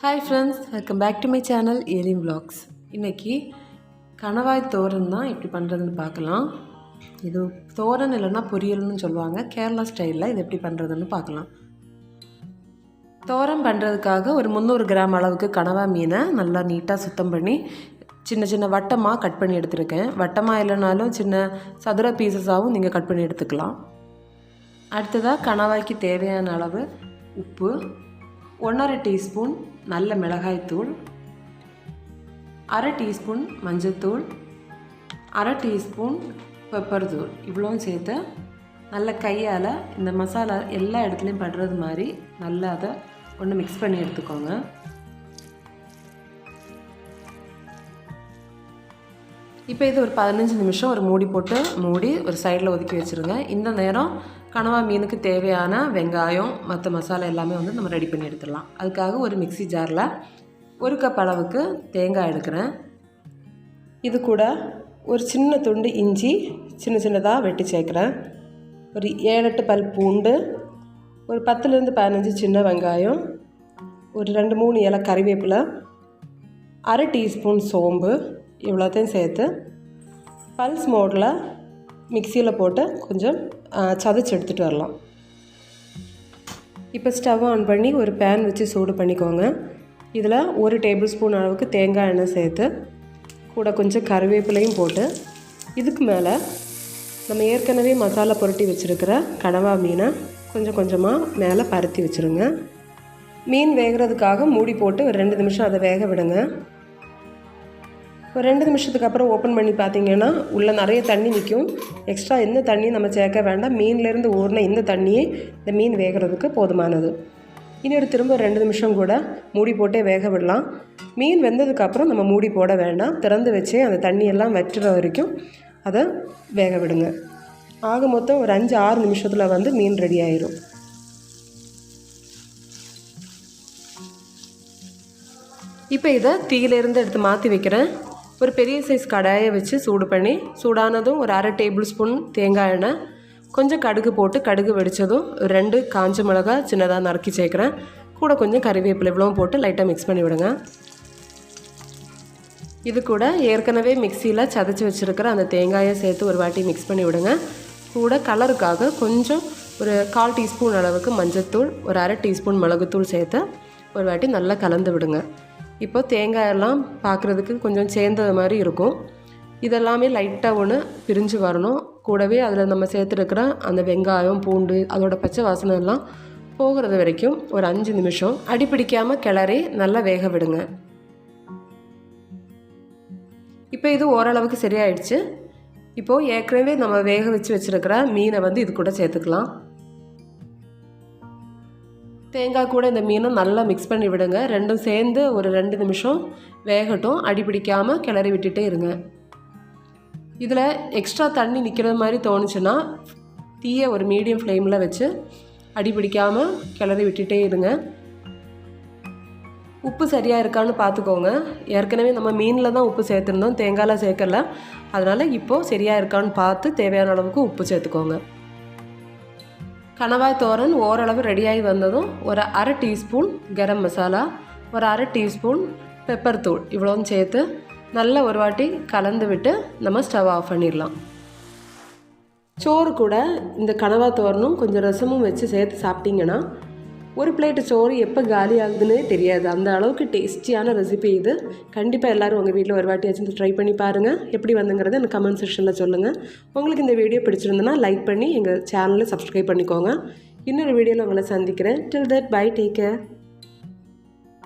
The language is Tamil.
Hi friends, welcome back to my channel alien vlogs. இன்றைக்கி கணவாய் தோரன் தான் எப்படி பண்ணுறதுன்னு பார்க்கலாம். இது தோரன் இல்லைன்னா பொரியல்னு சொல்லுவாங்க. கேரளா ஸ்டைலில் இது எப்படி பண்ணுறதுன்னு பார்க்கலாம். தோரன் பண்ணுறதுக்காக ஒரு 300 கிராம் அளவுக்கு கணவாய் மீனை நல்லா நீட்டாக சுத்தம் பண்ணி சின்ன சின்ன வட்டமாக கட் பண்ணி எடுத்துருக்கேன். வட்டமாக இல்லைனாலும் சின்ன சதுர பீசஸாகவும் நீங்கள் கட் பண்ணி எடுத்துக்கலாம். அடுத்ததாக கணவாய்க்கு தேவையான அளவு உப்பு, 1/2 டீஸ்பூன் நல்ல மிளகாய்த்தூள், 1/2 டீஸ்பூன் மஞ்சள்தூள், 1/2 டீஸ்பூன் பெப்பர் தூள், இவ்வளோவும் சேர்த்து நல்ல கையால் இந்த மசாலா எல்லா இடத்துலையும் படுறது மாதிரி நல்லா அதை ஒன்று மிக்ஸ் பண்ணி எடுத்துக்கோங்க. இப்போ இது ஒரு 15 நிமிஷம் ஒரு மூடி போட்டு மூடி ஒரு சைடில் ஒதுக்கி வச்சுருங்க. இந்த நேரம் கணவாய் மீனுக்கு தேவையான வெங்காயம் மற்ற மசாலா எல்லாமே நம்ம ரெடி பண்ணி எடுத்துடலாம். அதுக்காக ஒரு மிக்ஸி ஜாரில் 1 கப் அளவுக்கு தேங்காய் எடுக்கிறேன். இது கூட ஒரு சின்ன துண்டு இஞ்சி சின்ன சின்னதாக வெட்டி சேர்க்குறேன். ஒரு 7-8 பல் பூண்டு, ஒரு 10-15 சின்ன வெங்காயம், ஒரு 2-3 இலை கறிவேப்பிலை, 1/2 டீஸ்பூன் சோம்பு, இவ்வளோத்தையும் சேர்த்து பல்ஸ் மோடில் மிக்சியில் போட்டு கொஞ்சம் சதைச்சி எடுத்துகிட்டு வரலாம். இப்போ ஸ்டவ் ஆன் பண்ணி ஒரு பேன் வச்சு சூடு பண்ணிக்கோங்க. இதில் 1 டேபிள் ஸ்பூன் அளவுக்கு தேங்காய் எண்ணெய் சேர்த்து கூட கொஞ்சம் கறிவேப்பிலையும் போட்டு இதுக்கு மேலே நம்ம ஏற்கனவே மசாலா புரட்டி வச்சுருக்கிற கணவாய் மீனை கொஞ்சம் கொஞ்சமாக மேலே பருத்தி வச்சுருங்க. மீன் வேகிறதுக்காக மூடி போட்டு ஒரு 2 நிமிஷம் அதை வேக விடுங்க. ஒரு 2 நிமிஷத்துக்கு அப்புறம் ஓப்பன் பண்ணி பார்த்தீங்கன்னா உள்ளே நிறைய தண்ணி நிற்கும். எக்ஸ்ட்ரா எந்த தண்ணியும் நம்ம சேர்க்க வேண்டாம். மீன்லேருந்து ஊறின இந்த தண்ணியே இந்த மீன் வேகிறதுக்கு போதுமானது. இன்னொரு திரும்ப 2 நிமிஷம் கூட மூடி போட்டே வேக விடலாம். மீன் வெந்ததுக்கப்புறம் நம்ம மூடி போட வேண்டாம். திறந்து வச்சே அந்த தண்ணியெல்லாம் வற்றுற வரைக்கும் அதை வேக விடுங்க. ஆக மொத்தம் ஒரு 5-6 நிமிஷத்தில் மீன் ரெடி ஆயிடும். இப்போ இதை தீயிலேருந்து எடுத்து மாற்றி வைக்கிறேன். ஒரு பெரிய சைஸ் கடாயை வச்சு சூடு பண்ணி சூடானதும் ஒரு 1/2 டேபிள் ஸ்பூன் தேங்காய் எண்ணெய், கொஞ்சம் கடுகு போட்டு கடுகு வெடித்ததும் 2 காஞ்ச மிளகாய் சின்னதாக நறுக்கி சேர்க்குறேன். கூட கொஞ்சம் கறிவேப்பிலை இவ்வளவும் போட்டு லைட்டாக மிக்ஸ் பண்ணி விடுங்க. இது கூட ஏற்கனவே மிக்சியில் சதைச்சி வச்சுருக்கிற அந்த தேங்காயை சேர்த்து ஒரு வாட்டி மிக்ஸ் பண்ணி விடுங்க. கூட கலருக்காக கொஞ்சம் ஒரு 1/4 டீஸ்பூன் அளவுக்கு மஞ்சள்தூள், ஒரு 1/2 டீஸ்பூன் மிளகுத்தூள் சேர்த்து ஒரு வாட்டி நல்லா கலந்து விடுங்க. இப்போ தேங்காயெல்லாம் பார்க்குறதுக்கு கொஞ்சம் சேர்ந்தது மாதிரி இருக்கும். இதெல்லாமே லைட்டாக ஒன்று பிரிஞ்சு வரணும். கூடவே அதில் நம்ம சேர்த்துருக்கிற அந்த வெங்காயம் பூண்டு அதோட பச்சை வாசனை எல்லாம் போகிறது வரைக்கும் ஒரு 5 நிமிஷம் அடிப்பிடிக்காமல் கிளறி நல்லா வேக விடுங்க. இப்போ இது ஓரளவுக்கு சரியாயிடுச்சு. இப்போது ஏற்கனவே நம்ம வேக வச்சுருக்கிற மீனை இது கூட சேர்த்துக்கலாம். தேங்காய் கூட இந்த மீனும் நல்லா மிக்ஸ் பண்ணி விடுங்க. ரெண்டும் சேர்ந்து ஒரு 2 நிமிஷம் வேகட்டும். அடிப்பிடிக்காமல் கிளறி விட்டுட்டே இருங்க. இதில் எக்ஸ்ட்ரா தண்ணி நிற்கிற மாதிரி தோணுச்சுன்னா தீயை ஒரு மீடியம் ஃப்ளேமில் வச்சு அடிப்பிடிக்காமல் கிளறி விட்டுட்டே இருங்க. உப்பு சரியாக இருக்கான்னு பார்த்துக்கோங்க. ஏற்கனவே நம்ம மீனில் தான் உப்பு சேர்த்துருந்தோம், தேங்காயில் சேர்க்கல. அதனால் இப்போது சரியாக இருக்கான்னு பார்த்து தேவையான அளவுக்கு உப்பு சேர்த்துக்கோங்க. கணவாய் தோரன் ஓரளவு ரெடியாகி வந்ததும் ஒரு 1/2 டீஸ்பூன் கரம் மசாலா, ஒரு 1/2 டீஸ்பூன் பெப்பர் தூள் இவ்வளோவும் சேர்த்து நல்லா ஒரு வாட்டி கலந்து விட்டு நம்ம ஸ்டவ் ஆஃப் பண்ணிடலாம். சோறு கூட இந்த கணவாய் தோரனும் கொஞ்சம் ரசமும் வச்சு சேர்த்து சாப்பிட்டிங்கன்னா ஒரு பிளேட்டு சோறு எப்போ காலி ஆகுதுன்னே தெரியாது. அந்த அளவுக்கு டேஸ்டியான ரெசிபி இது. கண்டிப்பாக எல்லோரும் உங்கள் வீட்டில் ஒரு வாட்டி வச்சு ட்ரை பண்ணி பாருங்கள். எப்படி வந்துங்கிறத எனக்கு கமெண்ட் செக்ஷனில் சொல்லுங்கள். உங்களுக்கு இந்த வீடியோ பிடிச்சிருந்ததுன்னா லைக் பண்ணி எங்கள் சேனலை சப்ஸ்கிரைப் பண்ணிக்கோங்க. இன்னொரு வீடியோவில் உங்களை சந்திக்கிறேன். Till that bye, take care.